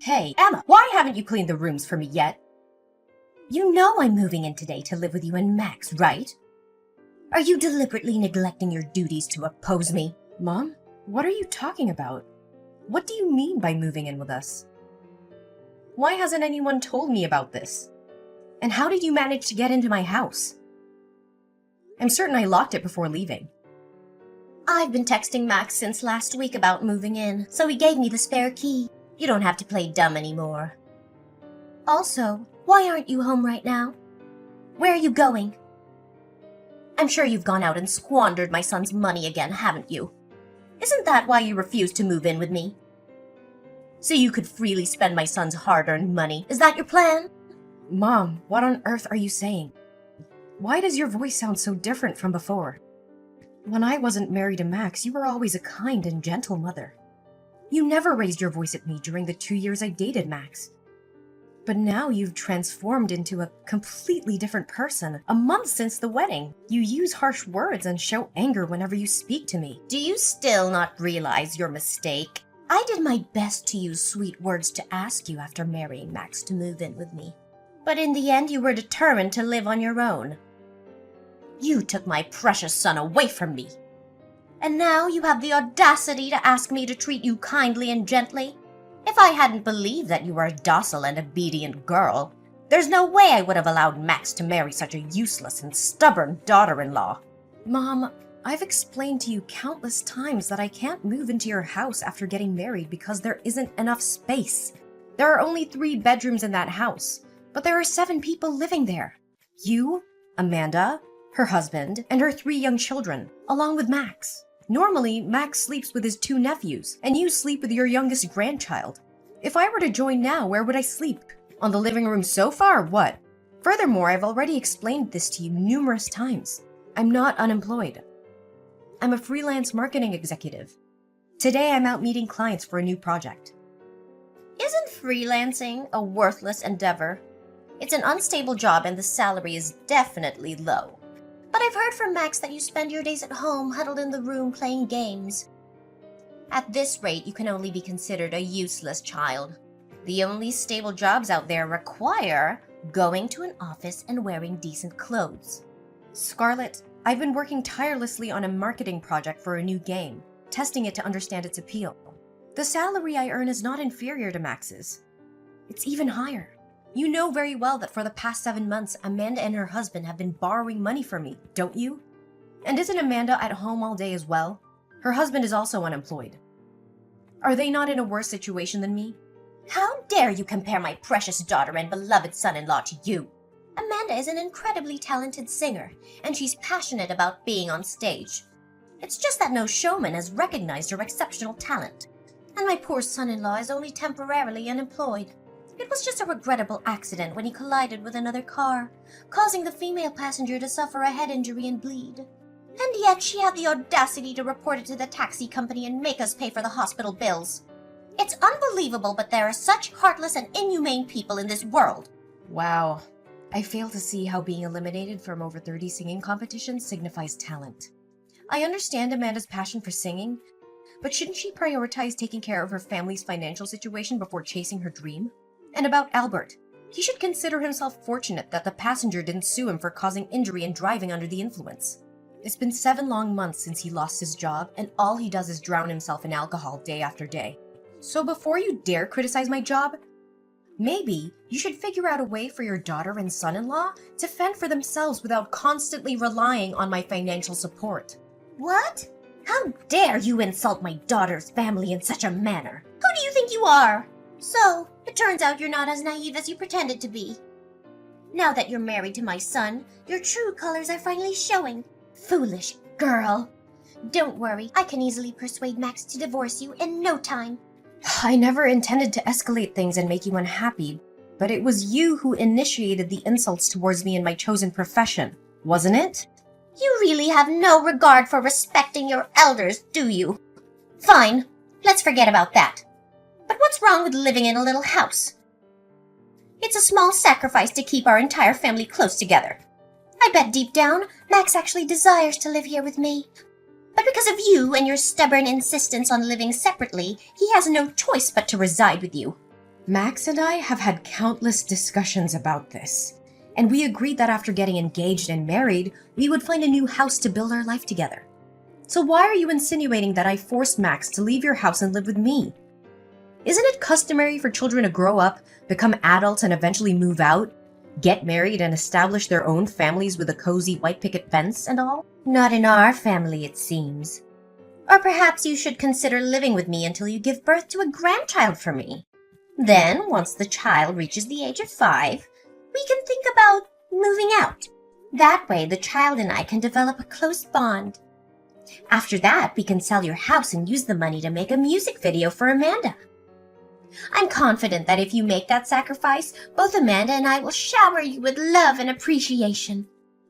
Hey, Emma, why haven't you cleaned the rooms for me yet? You know I'm moving in today to live with you and Max, right? Are you deliberately neglecting your duties to oppose me? Mom, what are you talking about? What do you mean by moving in with us? Why hasn't anyone told me about this? And how did you manage to get into my house? I'm certain I locked it before leaving. I've been texting Max since last week about moving in, so he gave me the spare key. You don't have to play dumb anymore. Also, why aren't you home right now? Where are you going? I'm sure you've gone out and squandered my son's money again, haven't you? Isn't that why you refused to move in with me? So you could freely spend my son's hard-earned money. Is that your plan? Mom, what on earth are you saying? Why does your voice sound so different from before? When I wasn't married to Max, you were always a kind and gentle mother. You never raised your voice at me during the 2 years I dated Max. But now you've transformed into a completely different person. A month since the wedding, you use harsh words and show anger whenever you speak to me. Do you still not realize your mistake? I did my best to use sweet words to ask you after marrying Max to move in with me. But in the end, you were determined to live on your own. You took my precious son away from me. And now you have the audacity to ask me to treat you kindly and gently? If I hadn't believed that you were a docile and obedient girl, there's no way I would have allowed Max to marry such a useless and stubborn daughter-in-law. Mom, I've explained to you countless times that I can't move into your house after getting married because there isn't enough space. There are only 3 bedrooms in that house, but there are 7 people living there. You, Amanda, her husband, and her 3 young children, along with Max. Normally, Max sleeps with his 2 nephews, and you sleep with your youngest grandchild. If I were to join now, where would I sleep? On the living room sofa or what? Furthermore, I've already explained this to you numerous times. I'm not unemployed. I'm a freelance marketing executive. Today, I'm out meeting clients for a new project. Isn't freelancing a worthless endeavor? It's an unstable job and the salary is definitely low. But I've heard from Max that you spend your days at home huddled in the room playing games. At this rate, you can only be considered a useless child. The only stable jobs out there require going to an office and wearing decent clothes. Scarlett, I've been working tirelessly on a marketing project for a new game, testing it to understand its appeal. The salary I earn is not inferior to Max's. It's even higher. You know very well that for the past 7 months, Amanda and her husband have been borrowing money from me, don't you? And isn't Amanda at home all day as well? Her husband is also unemployed. Are they not in a worse situation than me? How dare you compare my precious daughter and beloved son-in-law to you? Amanda is an incredibly talented singer, and she's passionate about being on stage. It's just that no showman has recognized her exceptional talent. And my poor son-in-law is only temporarily unemployed. It was just a regrettable accident when he collided with another car, causing the female passenger to suffer a head injury and bleed. And yet she had the audacity to report it to the taxi company and make us pay for the hospital bills. It's unbelievable, but there are such heartless and inhumane people in this world. Wow. I fail to see how being eliminated from over 30 singing competitions signifies talent. I understand Amanda's passion for singing, but shouldn't she prioritize taking care of her family's financial situation before chasing her dream? And about Albert, he should consider himself fortunate that the passenger didn't sue him for causing injury and driving under the influence. It's been 7 long months since he lost his job, and all he does is drown himself in alcohol day after day. So before you dare criticize my job, maybe you should figure out a way for your daughter and son-in-law to fend for themselves without constantly relying on my financial support. What? How dare you insult my daughter's family in such a manner? Who do you think you are? So, it turns out you're not as naive as you pretended to be. Now that you're married to my son, your true colors are finally showing. Foolish girl. Don't worry, I can easily persuade Max to divorce you in no time. I never intended to escalate things and make you unhappy, but it was you who initiated the insults towards me in my chosen profession, wasn't it? You really have no regard for respecting your elders, do you? Fine, let's forget about that. But what's wrong with living in a little house? It's a small sacrifice to keep our entire family close together. I bet deep down, Max actually desires to live here with me. But because of you and your stubborn insistence on living separately, he has no choice but to reside with you. Max and I have had countless discussions about this, and we agreed that after getting engaged and married, we would find a new house to build our life together. So why are you insinuating that I forced Max to leave your house and live with me? Isn't it customary for children to grow up, become adults, and eventually move out, get married, and establish their own families with a cozy white picket fence and all? Not in our family, it seems. Or perhaps you should consider living with me until you give birth to a grandchild for me. Then, once the child reaches the age of 5, we can think about moving out. That way, the child and I can develop a close bond. After that, we can sell your house and use the money to make a music video for Amanda. I'm confident that if you make that sacrifice, both Amanda and I will shower you with love and appreciation.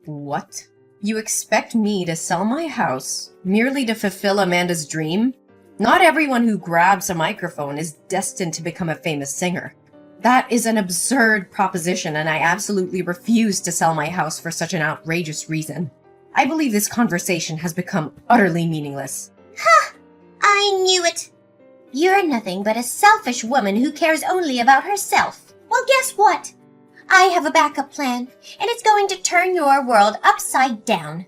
What? You expect me to sell my house merely to fulfill Amanda's dream? Not everyone who grabs a microphone is destined to become a famous singer. That is an absurd proposition, and I absolutely refuse to sell my house for such an outrageous reason. I believe this conversation has become utterly meaningless. Ha! I knew it! You're nothing but a selfish woman who cares only about herself. Well, guess what? I have a backup plan, and it's going to turn your world upside down.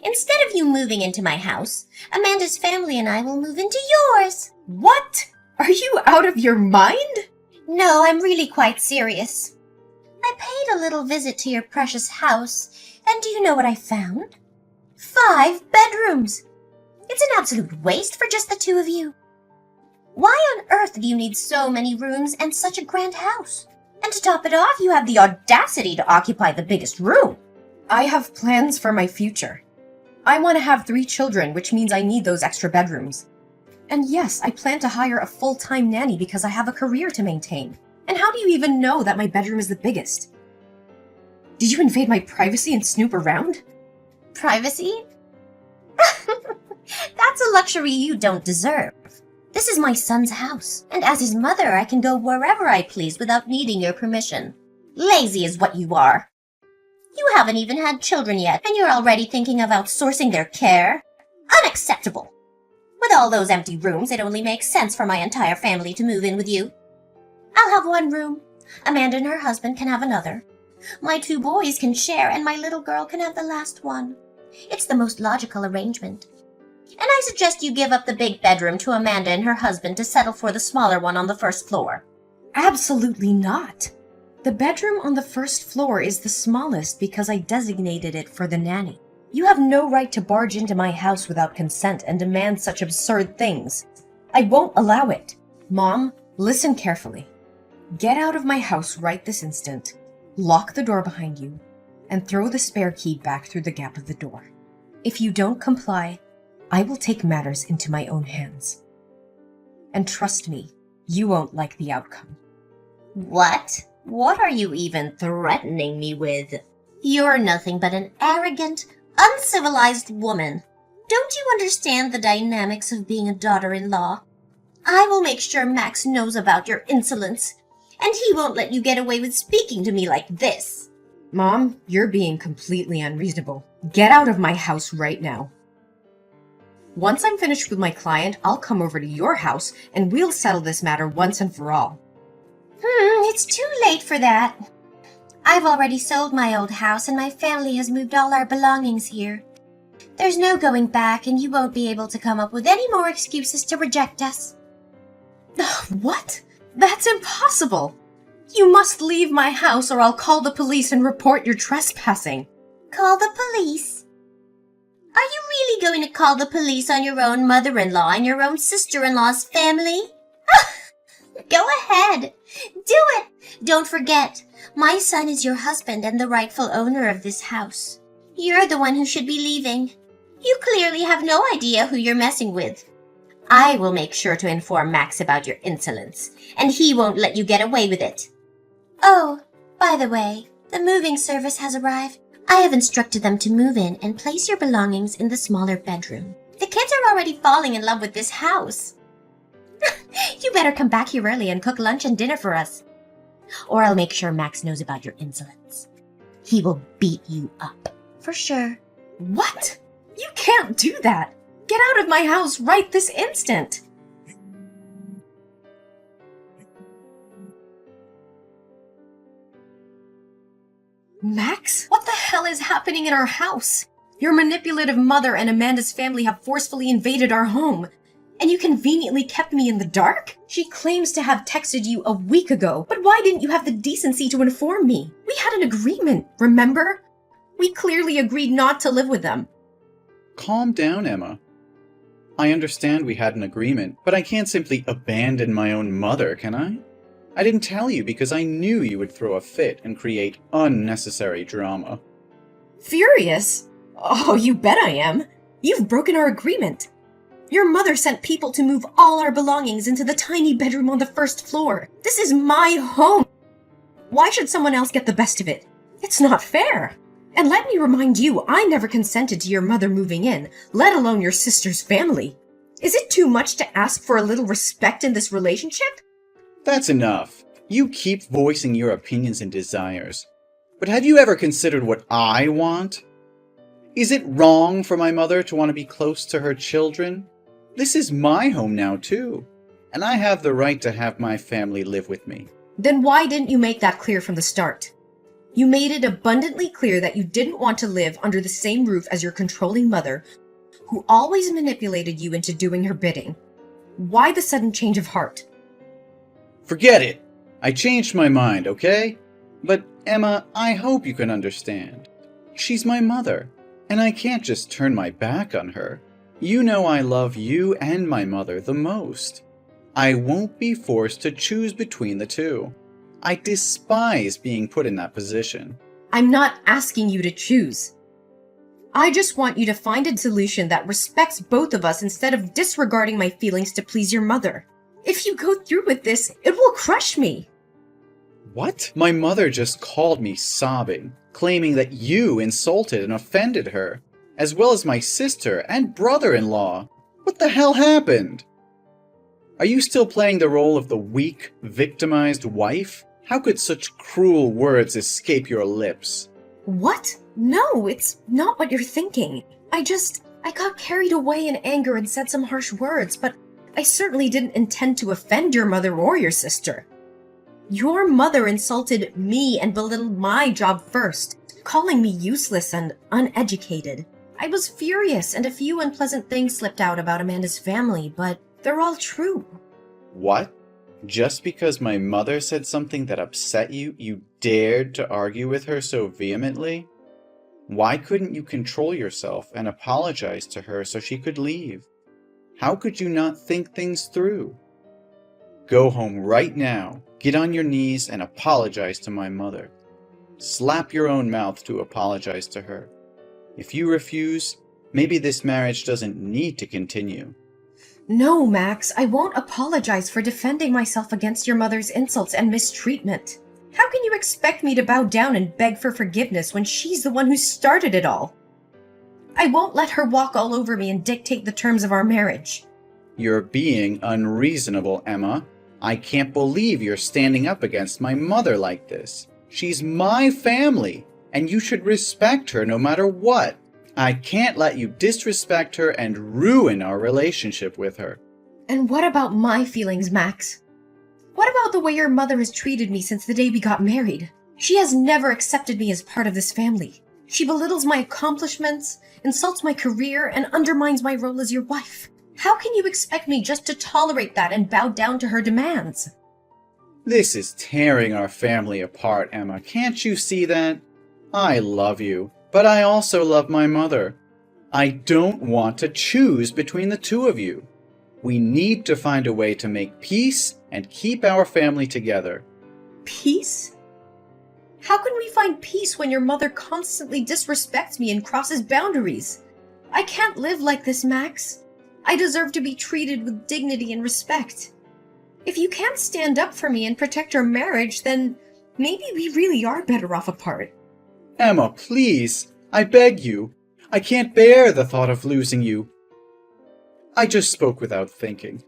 Instead of you moving into my house, Amanda's family and I will move into yours. What? Are you out of your mind? No, I'm really quite serious. I paid a little visit to your precious house, and do you know what I found? 5 bedrooms. It's an absolute waste for just the 2 of you. Why on earth do you need so many rooms and such a grand house? And to top it off, you have the audacity to occupy the biggest room. I have plans for my future. I want to have 3 children, which means I need those extra bedrooms. And yes, I plan to hire a full-time nanny because I have a career to maintain. And how do you even know that my bedroom is the biggest? Did you invade my privacy and snoop around? Privacy? That's a luxury you don't deserve. This is my son's house, and as his mother, I can go wherever I please without needing your permission. Lazy is what you are. You haven't even had children yet, and you're already thinking of outsourcing their care? Unacceptable! With all those empty rooms, it only makes sense for my entire family to move in with you. I'll have 1 room. Amanda and her husband can have another. My 2 boys can share, and my little girl can have the last one. It's the most logical arrangement. And I suggest you give up the big bedroom to Amanda and her husband to settle for the smaller one on the 1st floor. Absolutely not. The bedroom on the 1st floor is the smallest because I designated it for the nanny. You have no right to barge into my house without consent and demand such absurd things. I won't allow it. Mom, listen carefully. Get out of my house right this instant, lock the door behind you, and throw the spare key back through the gap of the door. If you don't comply, I will take matters into my own hands. And trust me, you won't like the outcome. What? What are you even threatening me with? You're nothing but an arrogant, uncivilized woman. Don't you understand the dynamics of being a daughter-in-law? I will make sure Max knows about your insolence, and he won't let you get away with speaking to me like this. Mom, you're being completely unreasonable. Get out of my house right now. Once I'm finished with my client, I'll come over to your house and we'll settle this matter once and for all. It's too late for that. I've already sold my old house and my family has moved all our belongings here. There's no going back, and you won't be able to come up with any more excuses to reject us. What? That's impossible! You must leave my house or I'll call the police and report your trespassing. Call the police? Are you really going to call the police on your own mother-in-law and your own sister-in-law's family? Go ahead. Do it. Don't forget, my son is your husband and the rightful owner of this house. You're the one who should be leaving. You clearly have no idea who you're messing with. I will make sure to inform Max about your insolence, and he won't let you get away with it. Oh, by the way, the moving service has arrived. I have instructed them to move in and place your belongings in the smaller bedroom. The kids are already falling in love with this house. You better come back here early and cook lunch and dinner for us. Or I'll make sure Max knows about your insolence. He will beat you up, for sure. What? You can't do that. Get out of my house right this instant. Max, what the hell is happening in our house? Your manipulative mother and Amanda's family have forcefully invaded our home, and you conveniently kept me in the dark? She claims to have texted you a week ago, but why didn't you have the decency to inform me? We had an agreement, remember? We clearly agreed not to live with them. Calm down, Emma. I understand we had an agreement, but I can't simply abandon my own mother, can I? I didn't tell you because I knew you would throw a fit and create unnecessary drama. Furious? Oh, you bet I am. You've broken our agreement. Your mother sent people to move all our belongings into the tiny bedroom on the first floor. This is my home. Why should someone else get the best of it? It's not fair. And let me remind you, I never consented to your mother moving in, let alone your sister's family. Is it too much to ask for a little respect in this relationship? That's enough. You keep voicing your opinions and desires. But have you ever considered what I want? Is it wrong for my mother to want to be close to her children? This is my home now, too. And I have the right to have my family live with me. Then why didn't you make that clear from the start? You made it abundantly clear that you didn't want to live under the same roof as your controlling mother, who always manipulated you into doing her bidding. Why the sudden change of heart? Forget it. I changed my mind, okay? But, Emma, I hope you can understand. She's my mother, and I can't just turn my back on her. You know I love you and my mother the most. I won't be forced to choose between the two. I despise being put in that position. I'm not asking you to choose. I just want you to find a solution that respects both of us instead of disregarding my feelings to please your mother. If you go through with this, it will crush me. What? My mother just called me sobbing, claiming that you insulted and offended her, as well as my sister and brother-in-law. What the hell happened? Are you still playing the role of the weak, victimized wife? How could such cruel words escape your lips? What? No, it's not what you're thinking. I got carried away in anger and said some harsh words, but I certainly didn't intend to offend your mother or your sister. Your mother insulted me and belittled my job first, calling me useless and uneducated. I was furious, and a few unpleasant things slipped out about Amanda's family, but they're all true. What? Just because my mother said something that upset you, you dared to argue with her so vehemently? Why couldn't you control yourself and apologize to her so she could leave? How could you not think things through? Go home right now, get on your knees and apologize to my mother. Slap your own mouth to apologize to her. If you refuse, maybe this marriage doesn't need to continue. No, Max, I won't apologize for defending myself against your mother's insults and mistreatment. How can you expect me to bow down and beg for forgiveness when she's the one who started it all? I won't let her walk all over me and dictate the terms of our marriage. You're being unreasonable, Emma. I can't believe you're standing up against my mother like this. She's my family, and you should respect her no matter what. I can't let you disrespect her and ruin our relationship with her. And what about my feelings, Max? What about the way your mother has treated me since the day we got married? She has never accepted me as part of this family. She belittles my accomplishments, insults my career, and undermines my role as your wife. How can you expect me just to tolerate that and bow down to her demands? This is tearing our family apart, Emma. Can't you see that? I love you, but I also love my mother. I don't want to choose between the two of you. We need to find a way to make peace and keep our family together. Peace? How can we find peace when your mother constantly disrespects me and crosses boundaries? I can't live like this, Max. I deserve to be treated with dignity and respect. If you can't stand up for me and protect our marriage, then maybe we really are better off apart. Emma, please, I beg you. I can't bear the thought of losing you. I just spoke without thinking.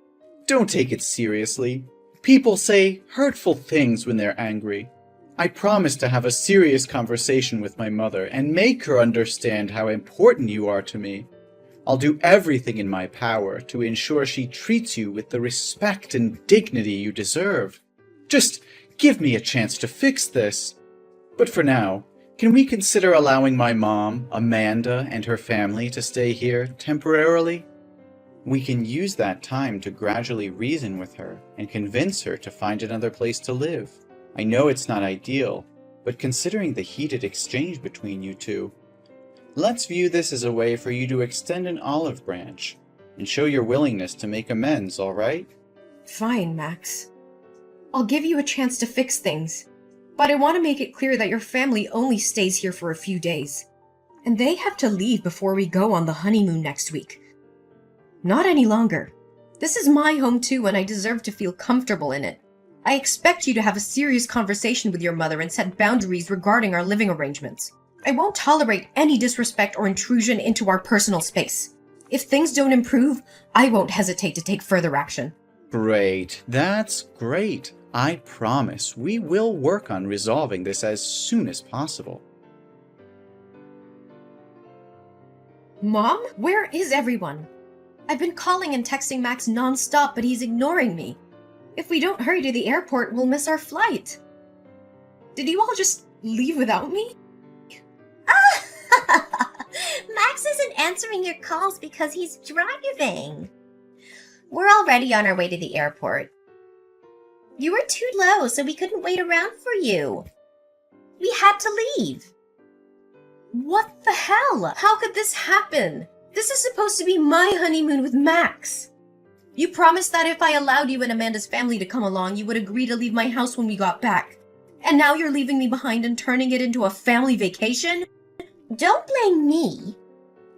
Don't take it seriously. People say hurtful things when they're angry. I promise to have a serious conversation with my mother and make her understand how important you are to me. I'll do everything in my power to ensure she treats you with the respect and dignity you deserve. Just give me a chance to fix this. But for now, Can we consider allowing my mom, Amanda, and her family to stay here temporarily? We can use that time to gradually reason with her and convince her to find another place to live. I know it's not ideal, but considering the heated exchange between you two, let's view this as a way for you to extend an olive branch and show your willingness to make amends, all right? Fine, Max. I'll give you a chance to fix things, but I want to make it clear that your family only stays here for a few days, and they have to leave before we go on the honeymoon next week. Not any longer. This is my home too, and I deserve to feel comfortable in it. I expect you to have a serious conversation with your mother and set boundaries regarding our living arrangements. I won't tolerate any disrespect or intrusion into our personal space. If things don't improve, I won't hesitate to take further action. Great. That's great. I promise we will work on resolving this as soon as possible. Mom, where is everyone? I've been calling and texting Max non-stop, but he's ignoring me. If we don't hurry to the airport, we'll miss our flight. Did you all just leave without me? Max isn't answering your calls because he's driving. We're already on our way to the airport. You were too low, so we couldn't wait around for you. We had to leave. What the hell? How could this happen? This is supposed to be my honeymoon with Max. You promised that if I allowed you and Amanda's family to come along, you would agree to leave my house when we got back. And now you're leaving me behind and turning it into a family vacation? Don't blame me.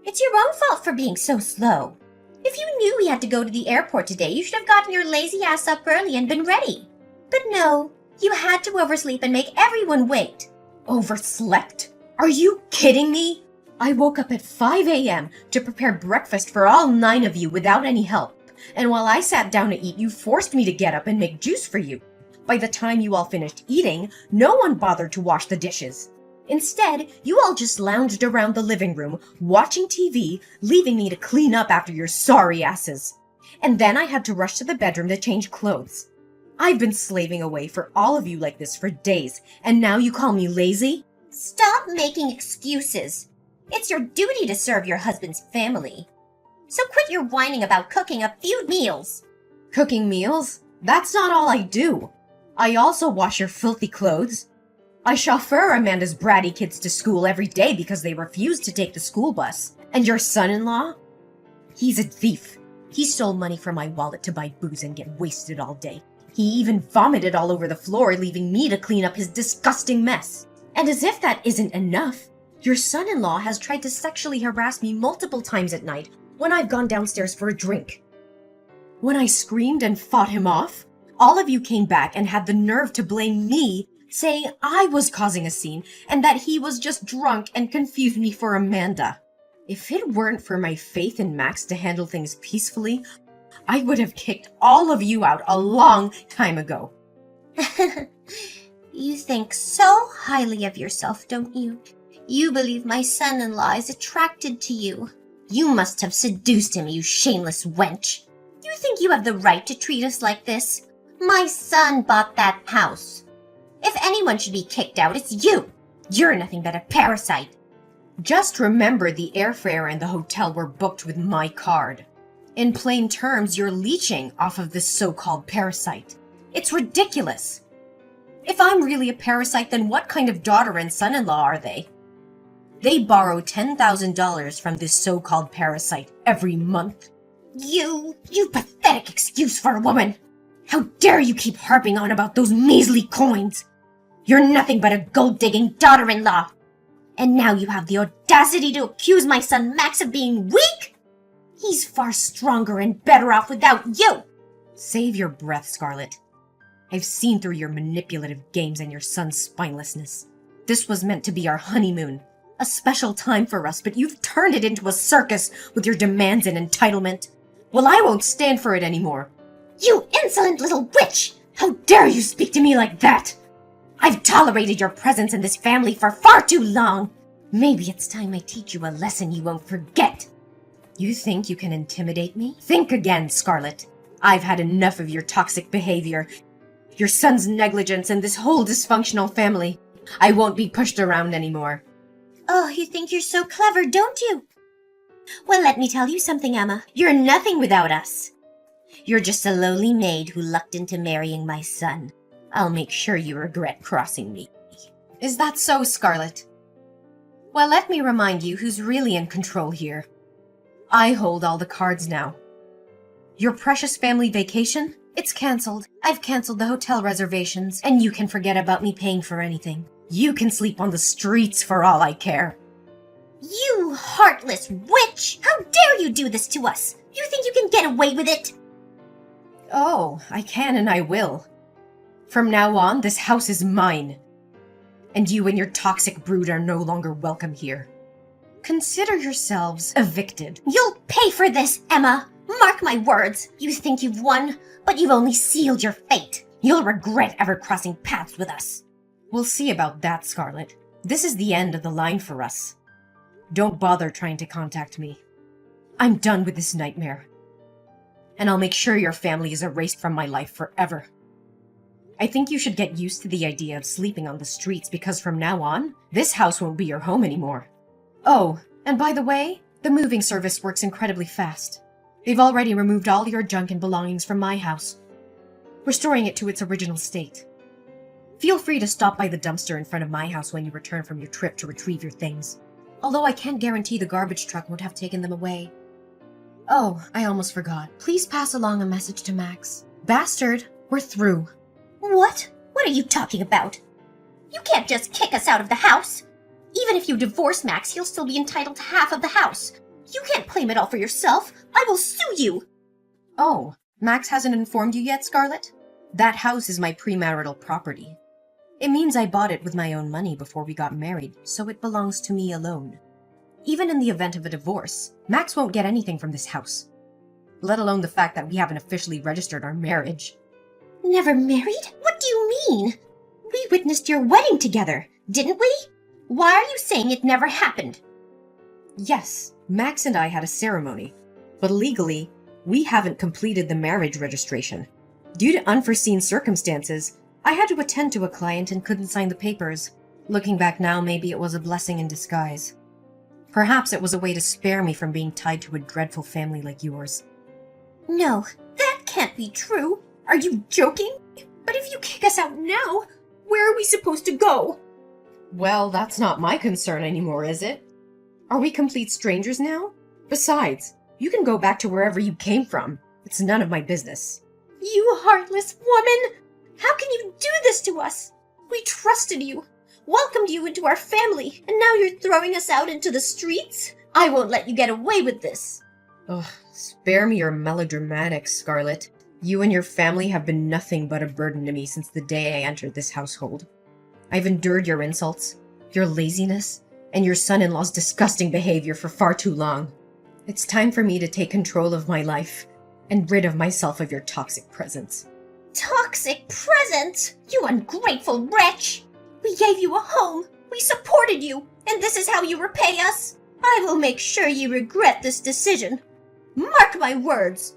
It's your own fault for being so slow. If you knew we had to go to the airport today, you should have gotten your lazy ass up early and been ready. But no, you had to oversleep and make everyone wait. Overslept? Are you kidding me? I woke up at 5 a.m. to prepare breakfast for all 9 of you without any help. And while I sat down to eat, you forced me to get up and make juice for you. By the time you all finished eating, no one bothered to wash the dishes. Instead, you all just lounged around the living room, watching TV, leaving me to clean up after your sorry asses. And then I had to rush to the bedroom to change clothes. I've been slaving away for all of you like this for days, and now you call me lazy? Stop making excuses. It's your duty to serve your husband's family. So quit your whining about cooking a few meals. Cooking meals? That's not all I do. I also wash your filthy clothes. I chauffeur Amanda's bratty kids to school every day because they refuse to take the school bus. And your son-in-law? He's a thief. He stole money from my wallet to buy booze and get wasted all day. He even vomited all over the floor, leaving me to clean up his disgusting mess. And as if that isn't enough, your son-in-law has tried to sexually harass me multiple times at night when I've gone downstairs for a drink. When I screamed and fought him off, all of you came back and had the nerve to blame me, saying I was causing a scene and that he was just drunk and confused me for Amanda. If it weren't for my faith in Max to handle things peacefully, I would have kicked all of you out a long time ago. You think so highly of yourself, don't you? You believe my son-in-law is attracted to you. You must have seduced him, you shameless wench. You think you have the right to treat us like this? My son bought that house. If anyone should be kicked out, it's you. You're nothing but a parasite. Just remember the airfare and the hotel were booked with my card. In plain terms, you're leeching off of this so-called parasite. It's ridiculous. If I'm really a parasite, then what kind of daughter and son-in-law are they? They borrow $10,000 from this so-called parasite every month. You pathetic excuse for a woman. How dare you keep harping on about those measly coins? You're nothing but a gold-digging daughter-in-law. And now you have the audacity to accuse my son Max of being weak? He's far stronger and better off without you. Save your breath, Scarlett. I've seen through your manipulative games and your son's spinelessness. This was meant to be our honeymoon, a special time for us, but you've turned it into a circus with your demands and entitlement. Well, I won't stand for it anymore. You insolent little witch! How dare you speak to me like that? I've tolerated your presence in this family for far too long. Maybe it's time I teach you a lesson you won't forget. You think you can intimidate me? Think again, Scarlett. I've had enough of your toxic behavior, your son's negligence, and this whole dysfunctional family. I won't be pushed around anymore. Oh, you think you're so clever, don't you? Well, let me tell you something, Emma. You're nothing without us. You're just a lowly maid who lucked into marrying my son. I'll make sure you regret crossing me. Is that so, Scarlet? Well, let me remind you who's really in control here. I hold all the cards now. Your precious family vacation? It's cancelled. I've cancelled the hotel reservations, and you can forget about me paying for anything. You can sleep on the streets for all I care. You heartless witch! How dare you do this to us? You think you can get away with it? Oh, I can and I will. From now on, this house is mine. And you and your toxic brood are no longer welcome here. Consider yourselves evicted. You'll pay for this, Emma! Mark my words! You think you've won, but you've only sealed your fate. You'll regret ever crossing paths with us. We'll see about that, Scarlet. This is the end of the line for us. Don't bother trying to contact me. I'm done with this nightmare. And I'll make sure your family is erased from my life forever. I think you should get used to the idea of sleeping on the streets because from now on, this house won't be your home anymore. Oh, and by the way, the moving service works incredibly fast. They've already removed all your junk and belongings from my house, restoring it to its original state. Feel free to stop by the dumpster in front of my house when you return from your trip to retrieve your things. Although I can't guarantee the garbage truck won't have taken them away. Oh, I almost forgot. Please pass along a message to Max. Bastard, we're through. What? What are you talking about? You can't just kick us out of the house. Even if you divorce Max, he'll still be entitled to half of the house. You can't claim it all for yourself. I will sue you. Oh, Max hasn't informed you yet, Scarlet? That house is my premarital property. It means I bought it with my own money before we got married, so it belongs to me alone. Even in the event of a divorce, Max won't get anything from this house. Let alone the fact that we haven't officially registered our marriage. Never married? What do you mean? We witnessed your wedding together, didn't we? Why are you saying it never happened? Yes, Max and I had a ceremony, but legally, we haven't completed the marriage registration. Due to unforeseen circumstances, I had to attend to a client and couldn't sign the papers. Looking back now, maybe it was a blessing in disguise. Perhaps it was a way to spare me from being tied to a dreadful family like yours. No, that can't be true. Are you joking? But if you kick us out now, where are we supposed to go? Well, that's not my concern anymore, is it? Are we complete strangers now? Besides, you can go back to wherever you came from. It's none of my business. You heartless woman! How can you do this to us? We trusted you, welcomed you into our family, and now you're throwing us out into the streets? I won't let you get away with this. Ugh, spare me your melodramatics, Scarlet. You and your family have been nothing but a burden to me since the day I entered this household. I've endured your insults, your laziness, and your son-in-law's disgusting behavior for far too long. It's time for me to take control of my life and rid of myself of your toxic presence. Toxic presence? You ungrateful wretch! We gave you a home, we supported you, and this is how you repay us? I will make sure you regret this decision. Mark my words!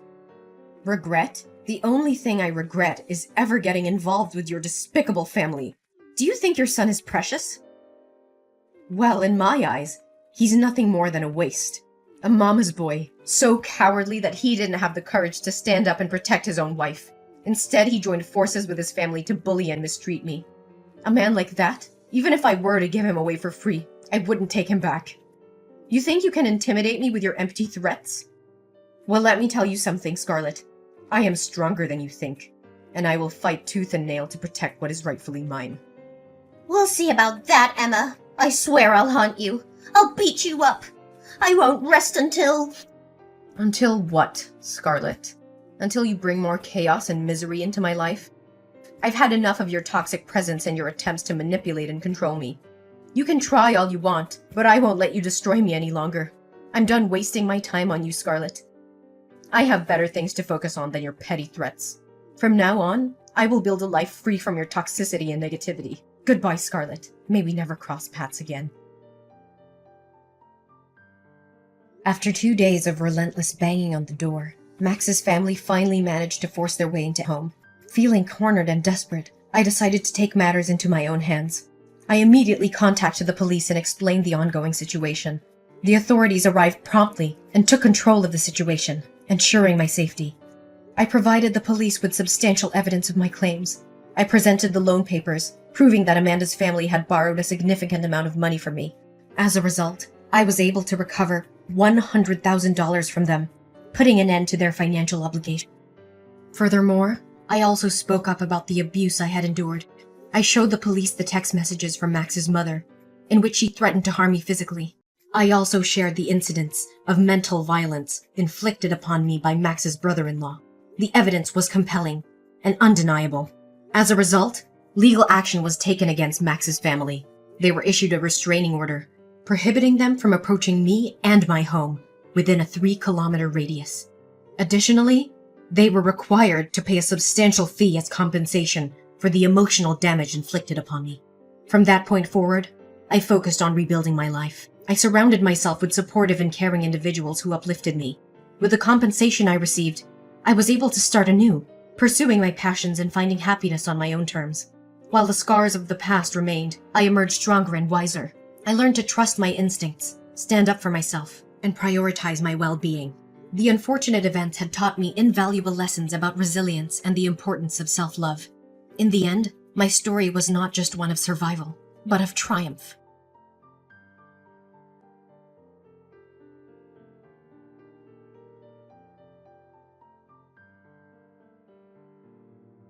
Regret? The only thing I regret is ever getting involved with your despicable family. Do you think your son is precious? Well, in my eyes, he's nothing more than a waste. A mama's boy, so cowardly that he didn't have the courage to stand up and protect his own wife. Instead, he joined forces with his family to bully and mistreat me. A man like that, even if I were to give him away for free, I wouldn't take him back. You think you can intimidate me with your empty threats? Well, let me tell you something, Scarlet. I am stronger than you think, and I will fight tooth and nail to protect what is rightfully mine. We'll see about that, Emma. I swear I'll haunt you. I'll beat you up. I won't rest until... Until what, Scarlet? Until you bring more chaos and misery into my life? I've had enough of your toxic presence and your attempts to manipulate and control me. You can try all you want, but I won't let you destroy me any longer. I'm done wasting my time on you, Scarlet. I have better things to focus on than your petty threats. From now on, I will build a life free from your toxicity and negativity. Goodbye, Scarlet. May we never cross paths again. After 2 days of relentless banging on the door, Max's family finally managed to force their way into home. Feeling cornered and desperate, I decided to take matters into my own hands. I immediately contacted the police and explained the ongoing situation. The authorities arrived promptly and took control of the situation, ensuring my safety. I provided the police with substantial evidence of my claims. I presented the loan papers, proving that Amanda's family had borrowed a significant amount of money from me. As a result, I was able to recover $100,000 from them, putting an end to their financial obligation. Furthermore, I also spoke up about the abuse I had endured. I showed the police the text messages from Max's mother, in which she threatened to harm me physically. I also shared the incidents of mental violence inflicted upon me by Max's brother-in-law. The evidence was compelling and undeniable. As a result, legal action was taken against Max's family. They were issued a restraining order, prohibiting them from approaching me and my home within a 3-kilometer radius. Additionally, they were required to pay a substantial fee as compensation for the emotional damage inflicted upon me. From that point forward, I focused on rebuilding my life. I surrounded myself with supportive and caring individuals who uplifted me. With the compensation I received, I was able to start anew, pursuing my passions and finding happiness on my own terms. While the scars of the past remained, I emerged stronger and wiser. I learned to trust my instincts, stand up for myself, and prioritize my well-being. The unfortunate events had taught me invaluable lessons about resilience and the importance of self-love. In the end, my story was not just one of survival, but of triumph.